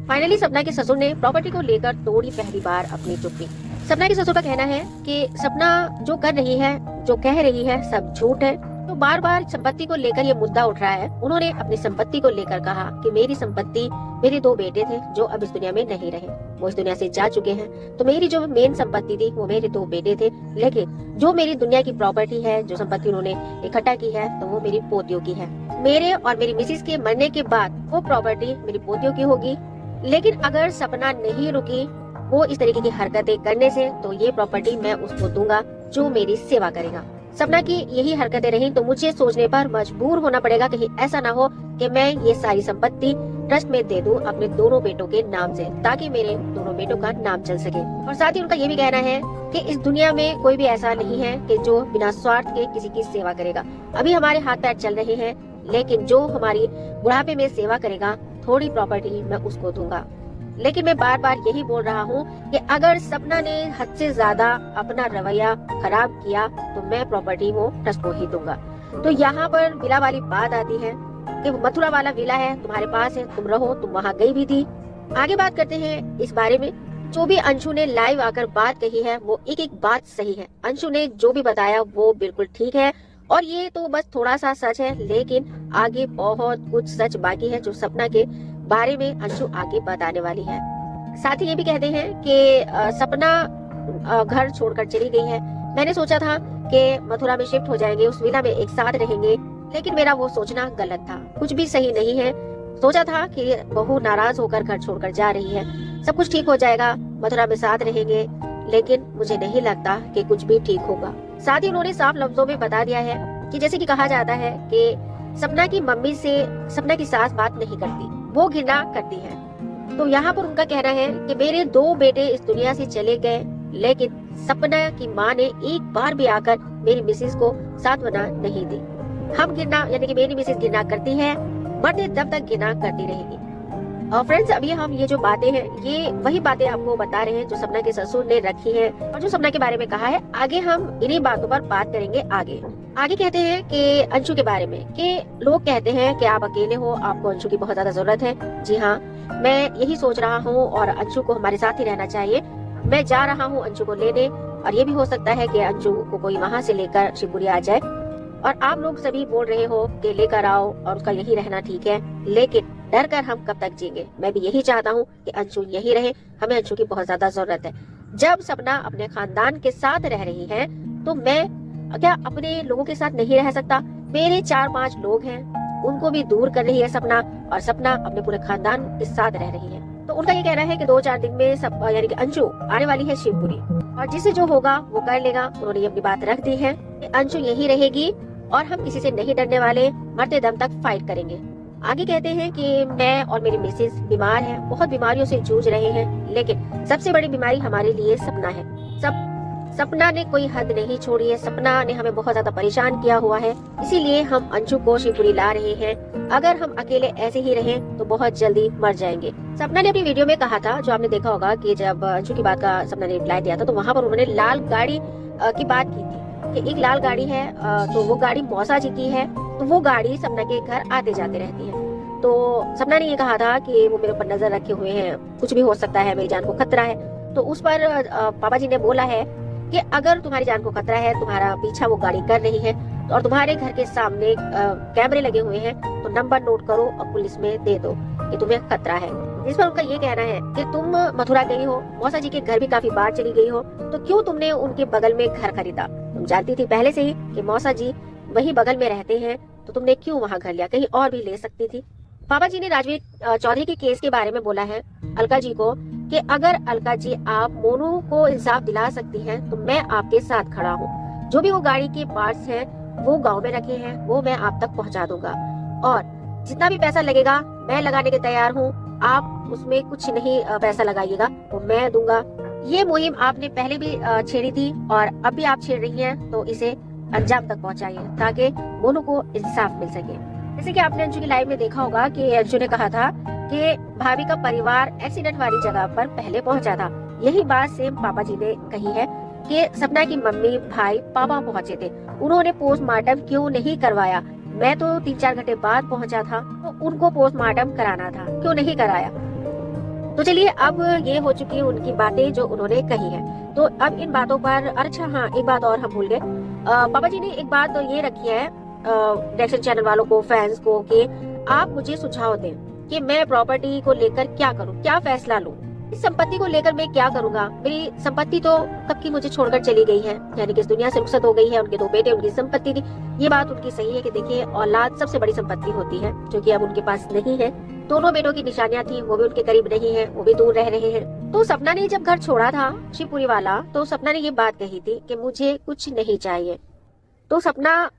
Finally सपना के ससुर ने प्रॉपर्टी को लेकर तोड़ी पहली बार अपनी चुप्पी। सपना के ससुर का कहना है कि सपना जो कर रही है, जो कह रही है, सब झूठ है। तो बार बार संपत्ति को लेकर ये मुद्दा उठ रहा है। उन्होंने अपनी संपत्ति को लेकर कहा कि मेरी संपत्ति, मेरे 2 बेटे थे जो अब इस दुनिया में नहीं रहे, वो इस दुनिया से जा चुके हैं। तो मेरी जो मेन संपत्ति थी वो मेरे 2 बेटे थे, लेकिन जो मेरी दुनिया की प्रॉपर्टी है, जो संपत्ति उन्होंने इकट्ठा की है, तो वो मेरी पोतियों की है। मेरे और मेरी मिसेस के मरने के बाद वो प्रॉपर्टी मेरी पोतियों की होगी। लेकिन अगर सपना नहीं रुकी वो इस तरीके की हरकतें करने से, तो ये प्रॉपर्टी मैं उसको दूंगा जो मेरी सेवा करेगा। सपना की यही हरकतें रही तो मुझे सोचने पर मजबूर होना पड़ेगा कहीं ऐसा ना हो कि मैं ये सारी संपत्ति ट्रस्ट में दे दूं अपने दोनों बेटों के नाम से, ताकि मेरे दोनों बेटों का नाम चल सके। और साथ ही उनका ये भी कहना है कि इस दुनिया में कोई भी ऐसा नहीं है कि जो बिना स्वार्थ के किसी की सेवा करेगा। अभी हमारे हाथ पैर चल रहे हैं, लेकिन जो हमारी बुढ़ापे में सेवा करेगा, थोड़ी प्रॉपर्टी मैं उसको दूंगा। लेकिन मैं बार बार यही बोल रहा हूँ कि अगर सपना ने हद से ज्यादा अपना रवैया खराब किया तो मैं प्रॉपर्टी वो ट्रस्ट को ही दूंगा। तो यहाँ पर विला वाली बात आती है कि मथुरा वाला विला है, तुम्हारे पास है, तुम रहो, तुम वहाँ गई भी थी। आगे बात करते हैं इस बारे में। जो भी अंशु ने लाइव आकर बात कही है वो एक एक बात सही है। अंशु ने जो भी बताया वो बिल्कुल ठीक है, और ये तो बस थोड़ा सा सच है, लेकिन आगे बहुत कुछ सच बाकी है जो सपना के बारे में अंशु आगे बताने वाली है। साथ ही ये भी कहते हैं कि सपना घर छोड़कर चली गई है। मैंने सोचा था कि मथुरा में शिफ्ट हो जाएंगे, उस विला में एक साथ रहेंगे, लेकिन मेरा वो सोचना गलत था, कुछ भी सही नहीं है। सोचा था कि बहू नाराज होकर घर छोड़कर जा रही है, सब कुछ ठीक हो जाएगा, मथुरा में साथ रहेंगे, लेकिन मुझे नहीं लगता कि कुछ भी ठीक होगा। साथ ही उन्होंने साफ लफ्जों में बता दिया है कि जैसे कि कहा जाता है कि सपना की मम्मी से सपना की सास बात नहीं करती, वो घृणा करती है। तो यहाँ पर उनका कहना है कि मेरे 2 बेटे इस दुनिया से चले गए, लेकिन सपना की माँ ने एक बार भी आकर मेरी मिसेस को सांत्वना नहीं दी। हम घृणा, यानी कि मेरी मिसेस घृणा करती है, मरते दम तक घृणा करती रहेगी। और फ्रेंड्स, अभी हम ये जो बातें हैं, ये वही बातें आपको बता रहे हैं जो सपना के ससुर ने रखी है और जो सपना के बारे में कहा है। आगे हम इन्हीं बातों पर बात करेंगे। आगे कहते हैं कि अंशु के बारे में, कि लोग कहते हैं कि आप अकेले हो, आपको अंशु की बहुत ज्यादा जरूरत है। जी हाँ, मैं यही सोच रहा हूँ और अंशु को हमारे साथ ही रहना चाहिए। मैं जा रहा हूँ अंशु को लेने, और ये भी हो सकता है कि अंशु को कोई वहाँ से लेकर शिवपुरी आ जाए। और आप लोग सभी बोल रहे हो कि लेकर आओ और उसका यही रहना ठीक है, लेकिन डर कर हम कब तक जिएंगे। मैं भी यही चाहता हूँ कि अंशु यही रहे, हमें अंशु की बहुत ज्यादा जरूरत है। जब सपना अपने खानदान के साथ रह रही है तो मैं क्या अपने लोगों के साथ नहीं रह सकता? मेरे 4-5 लोग हैं, उनको भी दूर कर रही है सपना, और सपना अपने पूरे खानदान के साथ रह रही है। तो उनका ये कहना है कि 2-4 दिन में सब, यानी कि अंशु आने वाली है शिवपुरी, और जिसे जो होगा वो कर लेगा। उन्होंने ये अपनी बात रख दी है कि अंशु यही रहेगी और हम किसी से नहीं डरने वाले, मरते दम तक फाइट करेंगे। आगे कहते हैं कि मैं और मेरी मिसेस बीमार हैं, बहुत बीमारियों से जूझ रहे हैं, लेकिन सबसे बड़ी बीमारी हमारे लिए सपना है। सपना ने कोई हद नहीं छोड़ी है, सपना ने हमें बहुत ज्यादा परेशान किया हुआ है, इसीलिए हम अंशु को शिवपुरी ला रहे हैं। अगर हम अकेले ऐसे ही रहें तो बहुत जल्दी मर जाएंगे। सपना ने अपनी वीडियो में कहा था, जो आपने देखा होगा, कि जब अंशु की बात का सपना ने रिप्लाई दिया था तो वहाँ पर उन्होंने लाल गाड़ी की बात की थी कि एक लाल गाड़ी है, तो वो गाड़ी मौसा जी की है, तो वो गाड़ी सपना के घर आते जाते रहती है। तो सपना ने ये कहा था कि वो मेरे ऊपर नजर रखे हुए हैं, कुछ भी हो सकता है, मेरी जान को खतरा है। तो उस पर पापा जी ने बोला है कि अगर तुम्हारी जान को खतरा है, तुम्हारा पीछा वो गाड़ी कर रही है, और तुम्हारे घर के सामने कैमरे लगे हुए हैं, तो नंबर नोट करो और पुलिस में दे दो कि तुम्हें खतरा है। जिस पर उनका ये कहना है कि तुम मथुरा गई हो, मौसा जी के घर भी काफी बार चली गई हो, तो क्यों तुमने उनके बगल में घर खरीदा? तुम जानती थी पहले से ही कि मौसा जी वही बगल में रहते हैं, तो तुमने क्यों वहाँ घर लिया? कहीं और भी ले सकती थी। पापा जी ने राजवीर चौधरी के केस के बारे में बोला है अलका जी को कि अगर अलका जी आप मोनू को इंसाफ दिला सकती हैं तो मैं आपके साथ खड़ा हूँ। जो भी वो गाड़ी के पार्ट्स हैं वो गांव में रखे हैं, वो मैं आप तक पहुँचा दूंगा, और जितना भी पैसा लगेगा मैं लगाने के तैयार हूँ। आप उसमें कुछ नहीं पैसा लगाइएगा, वो मैं दूंगा। ये मुहिम आपने पहले भी छेड़ी थी और अब भी आप छेड़ रही हैं, तो इसे अंजाम तक पहुंचाइए ताकि मोनू को इंसाफ मिल सके। जैसे कि आपने अंशु की लाइव में देखा होगा कि अंशु ने कहा था कि भाभी का परिवार एक्सीडेंट वाली जगह पर पहले पहुंचा था। यही बात सेम पापा जी ने कही है कि सपना की मम्मी, भाई, पापा पहुंचे थे, उन्होंने पोस्टमार्टम क्यों नहीं करवाया? मैं तो 3-4 घंटे बाद पहुंचा था, तो उनको पोस्टमार्टम कराना था, क्यों नहीं कराया? तो चलिए, अब ये हो चुकी है उनकी बातें जो उन्होंने कही है। तो अब इन बातों पर, अच्छा हाँ, एक बात और हम भूल गए। पापा जी ने एक बात ये रखी है रिएक्शन चैनल वालों को, फैंस को, कि आप मुझे सुझाव दें कि मैं प्रॉपर्टी को लेकर क्या करूं, क्या फैसला लूं, इस संपत्ति को लेकर मैं क्या करूंगा। मेरी संपत्ति तो कब की मुझे छोड़कर चली गई है, यानी कि इस दुनिया से रुखसत हो गई है। उनके 2 बेटे, उनकी संपत्ति थी। ये बात उनकी सही है कि देखिए, औलाद सबसे बड़ी संपत्ति होती है, जो कि अब उनके पास नहीं है। दोनों बेटों की निशानियां थी, वो भी उनके करीब नहीं है, वो भी दूर रह रहे हैं। तो सपना ने जब घर छोड़ा था शिवपुरी वाला, तो सपना ने ये बात कही थी कि मुझे कुछ नहीं चाहिए। तो सपना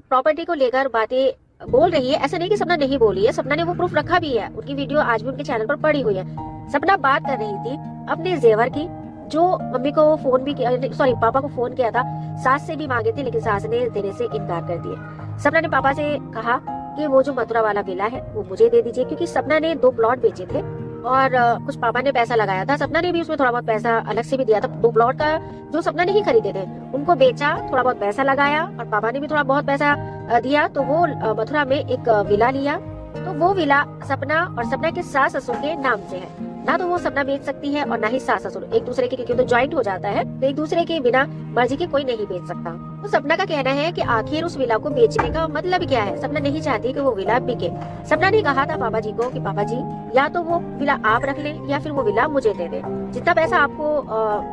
प्रॉपर्टी को लेकर बातें बोल रही है, ऐसा नहीं कि सपना नहीं बोली है, सपना ने वो प्रूफ रखा भी है, उनकी वीडियो आज भी उनके चैनल पर पड़ी हुई है। सपना बात कर रही थी अपने जेवर की, जो मम्मी को फोन भी किया, सॉरी पापा को फोन किया था, सास से भी मांगे थे, लेकिन सास ने देने से इनकार कर दिया। सपना ने पापा से कहा कि वो जो मथुरा वाला विला है वो मुझे दे दीजिए, क्योंकि सपना ने 2 प्लॉट बेचे थे और कुछ पापा ने पैसा लगाया था। सपना ने भी उसमें थोड़ा बहुत पैसा अलग से भी दिया था। 2 प्लॉट का जो सपना ने ही खरीदे थे, उनको बेचा, थोड़ा बहुत पैसा लगाया और पापा ने भी थोड़ा बहुत पैसा दिया। तो वो मथुरा में एक विला लिया। तो वो विला सपना और सपना के सास ससुर के नाम से है। ना तो वो सपना बेच सकती है और ना ही सास ससुर, एक दूसरे के, क्योंकि तो ज्वाइंट हो जाता है, तो एक दूसरे के बिना मर्जी के कोई नहीं बेच सकता। तो सपना का कहना है कि आखिर उस विला को बेचने का मतलब क्या है। सपना नहीं चाहती कि वो विला बिके। सपना ने कहा था पापा जी को कि पापा जी, या तो वो विला आप रख लें या फिर वो विला मुझे दे दें। जितना पैसा आपको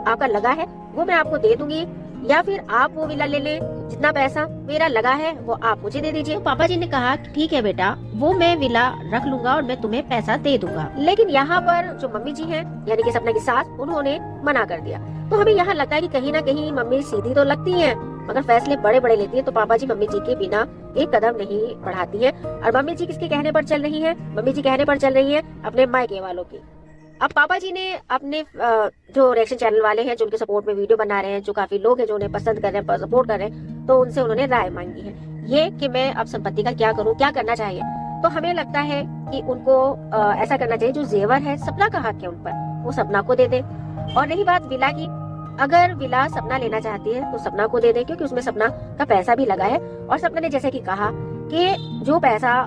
आपका लगा है वो मैं आपको दे दूंगी, या फिर आप वो विला ले लें, जितना पैसा मेरा लगा है वो आप मुझे दे दीजिए। पापा जी ने कहा ठीक है बेटा, वो मैं विला रख लूंगा और मैं तुम्हें पैसा दे दूंगा। लेकिन यहाँ पर जो मम्मी जी हैं, यानी कि सपना की सास, उन्होंने मना कर दिया। तो हमें यहाँ लगता है कि कहीं ना कहीं मम्मी सीधी तो लगती हैं, मगर फैसले बड़े बड़े लेती है। तो पापा जी मम्मी जी के बिना एक कदम नहीं बढ़ाती है। और मम्मी जी किसके कहने पर चल रही है? मम्मी जी कहने पर चल रही है अपने मायके वालों की। अब पापा जी ने अपने जो रिएक्शन चैनल वाले हैं, जो उनके सपोर्ट में वीडियो बना रहे हैं, जो काफी लोग हैं जो उन्हें पसंद कर रहे हैं, सपोर्ट कर रहे हैं, तो उनसे उन्होंने राय मांगी है ये कि मैं अब संपत्ति का क्या करूं, क्या करना चाहिए। तो हमें लगता है कि उनको ऐसा करना चाहिए, जो जेवर है, सपना का हक है उन पर, वो सपना को दे दे। और रही बात विला की, अगर विला सपना लेना चाहती है तो सपना को दे दे, क्योंकि उसमें सपना का पैसा भी लगा है। और सपना ने जैसे कि कहा कि जो पैसा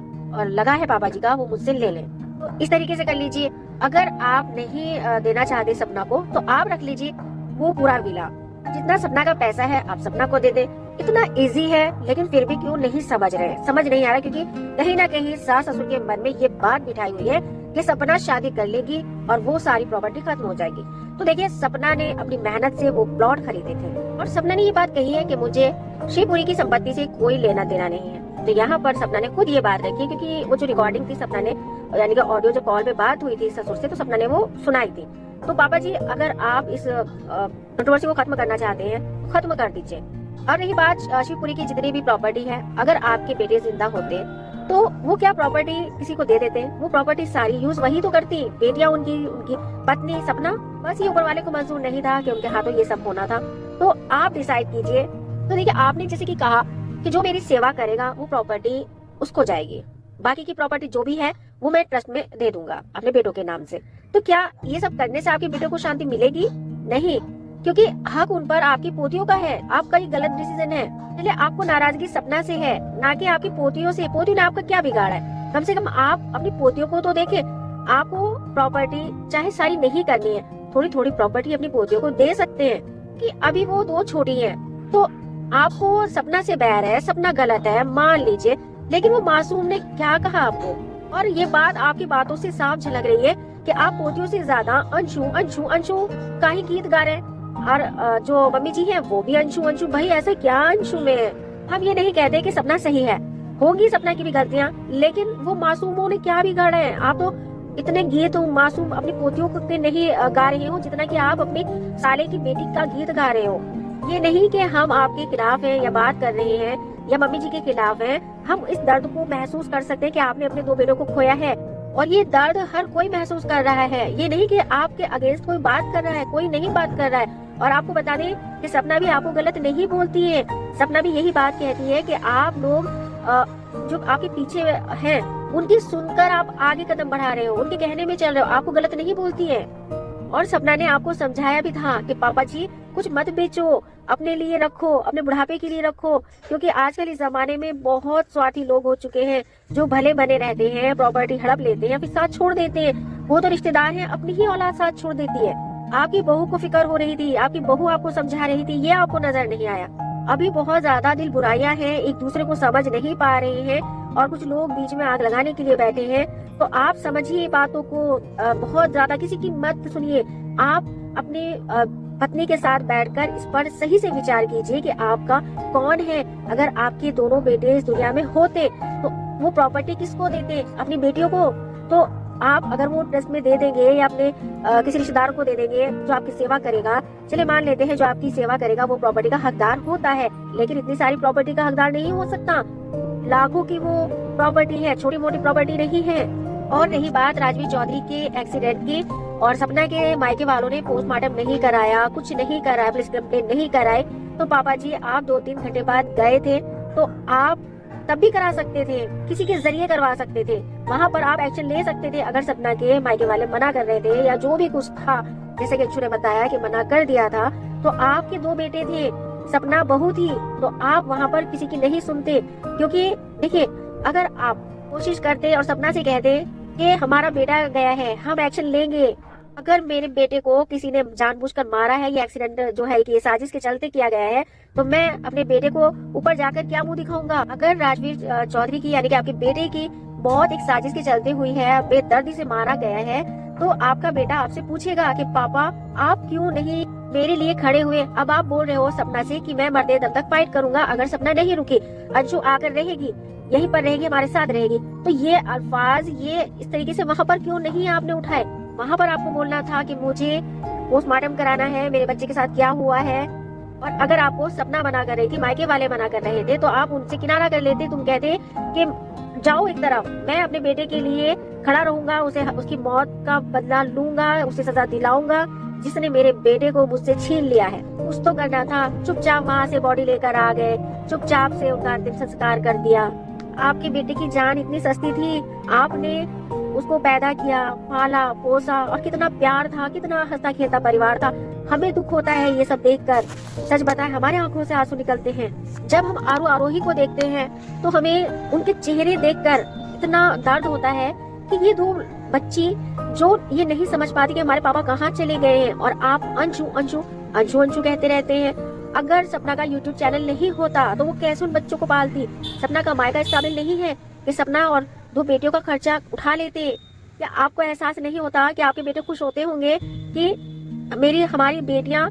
लगा है पापा जी का वो मुझसे ले लें। तो इस तरीके से कर लीजिए। अगर आप नहीं देना चाहते सपना को, तो आप रख लीजिए वो पूरा विला, जितना सपना का पैसा है आप सपना को दे दे। इतना इजी है, लेकिन फिर भी क्यों नहीं समझ रहे, समझ नहीं आ रहा, क्योंकि कहीं ना कहीं सास ससुर के मन में ये बात बिठाई हुई है कि सपना शादी कर लेगी और वो सारी प्रॉपर्टी खत्म हो जाएगी। तो देखिए, सपना ने अपनी मेहनत से वो प्लॉट खरीदे थे और सपना ने ये बात कही है कि मुझे शिवपुरी की संपत्ति से कोई लेना देना नहीं है। तो यहाँ पर सपना ने खुद ये बात रखी, क्योंकि वो जो रिकॉर्डिंग थी सपना ने, यानी कि ऑडियो जो कॉल पे बात हुई थी ससुर से, तो सपना ने वो सुनाई थी। तो पापा जी, अगर आप इस कंट्रोवर्सी को खत्म करना चाहते हैं तो खत्म कर दीजिए। और रही बात शिवपुरी की जितनी भी प्रॉपर्टी है, अगर आपके बेटे जिंदा होते तो वो क्या प्रॉपर्टी किसी को दे देते? वो प्रॉपर्टी सारी यूज वही तो करती, बेटियां उनकी, उनकी पत्नी सपना। बस ये ऊपर वाले को मंजूर नहीं था कि उनके हाथों ये सब होना था। तो आप डिसाइड कीजिए। तो देखिए, आपने जैसे कि कहा कि जो मेरी सेवा करेगा वो प्रॉपर्टी उसको जाएगी, बाकी की प्रॉपर्टी जो भी है वो मैं ट्रस्ट में दे दूंगा अपने बेटों के नाम से। तो क्या ये सब करने से आपके बेटों को शांति मिलेगी? नहीं, क्योंकि हक उन पर आपकी पोतियों का है। आपका ये गलत डिसीजन है। इसलिए आपको नाराजगी सपना से है, ना कि आपकी पोतियों से। पोतियों ने आपका क्या बिगाड़ा है? कम से कम आप अपनी पोतियों को तो देखें। आपको प्रॉपर्टी चाहे सारी नहीं करनी है, थोड़ी थोड़ी प्रॉपर्टी अपनी पोतियों को दे सकते हैं, कि अभी वो 2 छोटी है। तो आपको सपना से बैर है, सपना गलत है, मान लीजिए, लेकिन वो मासूम ने क्या कहा आपको? और ये बात आपकी बातों से साफ झलक रही है कि आप पोतियों से ज्यादा अंशु अंशु अंशु का ही गीत गा रहे हैं। और जो मम्मी जी हैं वो भी अंशु अंशु। भाई ऐसा क्या अंशु में? हम ये नहीं कहते कि सपना सही है, होगी सपना की भी गलतियां, लेकिन वो मासूमों ने क्या बिगाड़ा है? आप तो इतने गीत मासूम अपनी पोतियों के नहीं गा रहे हो जितना कि आप अपनी साले की बेटी का गीत गा रहे हो। ये नहीं कि हम आपके खिलाफ हैं या बात कर रहे हैं या मम्मी जी के खिलाफ हैं। हम इस दर्द को महसूस कर सकते हैं कि आपने अपने 2 बेटों को खोया है, और ये दर्द हर कोई महसूस कर रहा है। ये नहीं कि आपके अगेंस्ट कोई बात कर रहा है, कोई नहीं बात कर रहा है। और आपको बता दें कि सपना भी आपको गलत नहीं बोलती है। सपना भी यही बात कहती है कि आप लोग जो आपके पीछे हैं उनकी सुनकर आप आगे कदम बढ़ा रहे हो, उनके कहने में चल रहे हो, आपको गलत नहीं बोलती है। और सपना ने आपको समझाया भी था कि पापा जी कुछ मत बेचो, अपने लिए रखो, अपने बुढ़ापे के लिए रखो, क्योंकि आजकल इस जमाने में बहुत स्वार्थी लोग हो चुके हैं जो भले बने रहते हैं, प्रॉपर्टी हड़प लेते हैं, फिर साथ छोड़ देते हैं। वो तो रिश्तेदार हैं, अपनी ही औलाद साथ छोड़ देती है। आपकी बहू को फिक्र हो रही थी, आपकी बहू आपको समझा रही थी, ये आपको नजर नहीं आया। अभी बहुत ज्यादा दिल बुराइयां हैं, एक दूसरे को समझ नहीं पा रहे हैं और कुछ लोग बीच में आग लगाने के लिए बैठे हैं। तो आप समझिए बातों को, बहुत ज्यादा किसी की मत सुनिए। आप अपने पत्नी के साथ बैठकर इस पर सही से विचार कीजिए कि आपका कौन है। अगर आपके दोनों बेटे इस दुनिया में होते तो वो प्रॉपर्टी किसको देते? अपनी बेटियों को। तो आप अगर वो ट्रस्ट में दे देंगे या अपने किसी रिश्तेदार को दे देंगे जो आपकी सेवा करेगा, चलिए मान लेते हैं जो आपकी सेवा करेगा वो प्रॉपर्टी का हकदार होता है, लेकिन इतनी सारी प्रॉपर्टी का हकदार नहीं हो सकता। लाखों की वो प्रॉपर्टी है, छोटी मोटी प्रॉपर्टी नहीं है। और रही बात राजवीर चौधरी के एक्सीडेंट की, और सपना के मायके वालों ने पोस्टमार्टम नहीं कराया, कुछ नहीं कराया, पुलिस कंप्लेन नहीं कराई, तो पापा जी आप 2-3 घंटे बाद गए थे तो आप तब भी करा सकते थे, किसी के जरिए करवा सकते थे, वहाँ पर आप एक्शन ले सकते थे। अगर सपना के मायके वाले मना कर रहे थे या जो भी कुछ था, जैसे कि अच्छू ने बताया कि मना कर दिया था, तो आपके 2 बेटे थे, सपना बहू थी, तो आप वहाँ पर किसी की नहीं सुनते। क्योंकि देखिए, अगर आप कोशिश करते और सपना से कहते कि हमारा बेटा गया है, हम एक्शन लेंगे, अगर मेरे बेटे को किसी ने जानबूझकर मारा है, ये एक्सीडेंट जो है कि साजिश के चलते किया गया है, तो मैं अपने बेटे को ऊपर जाकर क्या मुंह दिखाऊंगा? अगर राजवीर चौधरी की यानी कि आपके बेटे की मौत एक साजिश के चलते हुई है, बेदर्दी से मारा गया है, तो आपका बेटा आपसे पूछेगा कि पापा आप क्यों नहीं मेरे लिए खड़े हुए? अब आप बोल रहे हो सपना से कि मैं मरते दम तक फाइट करूंगा, अगर सपना नहीं रुकी, अंशु आकर रहेगी, यहीं पर रहेगी, हमारे साथ रहेगी, तो ये अल्फाज ये इस तरीके से वहाँ पर क्यों नहीं आपने उठाए? वहाँ पर आपको बोलना था कि मुझे पोस्टमार्टम कराना है, मेरे बच्चे के साथ क्या हुआ है। और अगर आपको सपना मना कर रही थी, मायके वाले मना कर रहे थे, तो आप उनसे किनारा कर लेते, तुम कहते कि जाओ एक तरफ, मैं अपने बेटे के लिए खड़ा रहूंगा, उसे उसकी मौत का बदला लूंगा, उसे सजा दिलाऊंगा जिसने मेरे बेटे को मुझसे छीन लिया है। कुछ तो करना था। चुपचाप वहाँ से बॉडी लेकर आ गए, चुपचाप से उनका अंतिम संस्कार कर दिया। आपके बेटे की जान इतनी सस्ती थी, आपने उसको पैदा किया, पाला पोसा, और कितना प्यार था, कितना हंसता खेलता परिवार था। हमें दुख होता है ये सब देखकर, सच बताएं हमारे आंखों से आंसू निकलते हैं। जब हम आरोही को देखते हैं तो हमें उनके चेहरे देखकर इतना दर्द होता है कि ये 2 बच्ची जो ये नहीं समझ पाती कि हमारे पापा कहाँ चले गए हैं, और आप अंशु अंशु अंशु अंशु कहते रहते हैं। अगर सपना का YouTube चैनल नहीं होता तो वो कैसे उन बच्चों को पालती? सपना का मायका इस काबिल नहीं है कि सपना और 2 बेटियों का खर्चा उठा लेते। क्या आपको एहसास नहीं होता कि आपके बेटे खुश होते होंगे कि हमारी बेटियां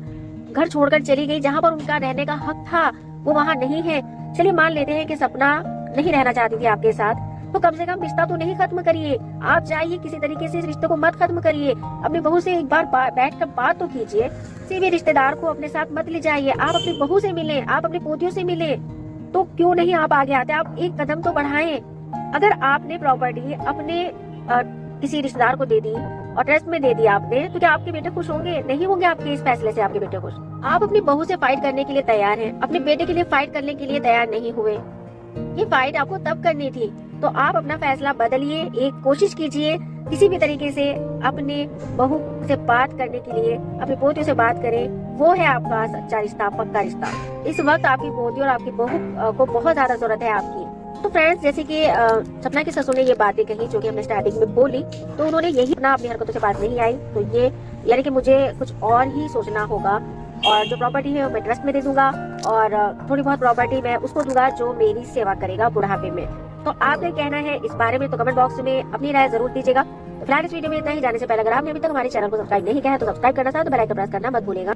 घर छोड़कर चली गई, जहां पर उनका रहने का हक था वो वहां नहीं है। चलिए मान लेते हैं कि सपना नहीं रहना चाहती थी आपके साथ, तो कम से कम रिश्ता तो नहीं खत्म करिए। आप जाइए, किसी तरीके से इस रिश्ते को मत खत्म करिए। अपनी बहू से एक बार बैठकर बात तो कीजिए। किसी भी रिश्तेदार को अपने साथ मत ले जाइए। आप अपनी बहू से मिले, आप अपनी पोतियों से मिले, तो क्यों नहीं आप आगे आते? आप एक कदम तो बढ़ाएं। अगर आपने प्रॉपर्टी अपने किसी रिश्तेदार को दे दी और ट्रस्ट में दे दी आपने, तो क्या आपके बेटे खुश होंगे? नहीं होंगे आपके इस फैसले से आपके बेटे खुश। आप अपनी बहू से फाइट करने के लिए तैयार हैं, अपने बेटे के लिए फाइट करने के लिए तैयार नहीं हुए। ये फाइट आपको तब करनी थी, तो आप अपना फैसला बदलिए। एक कोशिश कीजिए किसी भी तरीके से अपने बहू से बात करने के लिए, अपनी पोतियों से बात करें, वो है आपका सच्चा रिश्ता, पक्का रिश्ता। इस वक्त आपकी पोती और आपकी बहू को बहुत ज्यादा जरूरत है आपकी। तो फ्रेंड्स, जैसे कि सपना की ससुर ने ये बातें कही जो कि हमने स्टार्टिंग में बोली, तो उन्होंने यही अपनी हरकतों से बात नहीं आई, तो ये यानी कि मुझे कुछ और ही सोचना होगा, और जो प्रॉपर्टी है मैं ट्रस्ट में दे दूंगा, और थोड़ी बहुत प्रॉपर्टी मैं उसको दूंगा जो मेरी सेवा करेगा बुढ़ापे में। तो आपका कहना है इस बारे में, तो कमेंट बॉक्स में अपनी राय जरूर दीजिएगा। तो फिलहाल इस वीडियो में इतना ही। जाने से पहले अगर आपने अभी तक हमारे चैनल को सब्सक्राइब नहीं किया है तो सब्सक्राइब करना साथ बेल आइकन प्रेस करना मत भूलिएगा।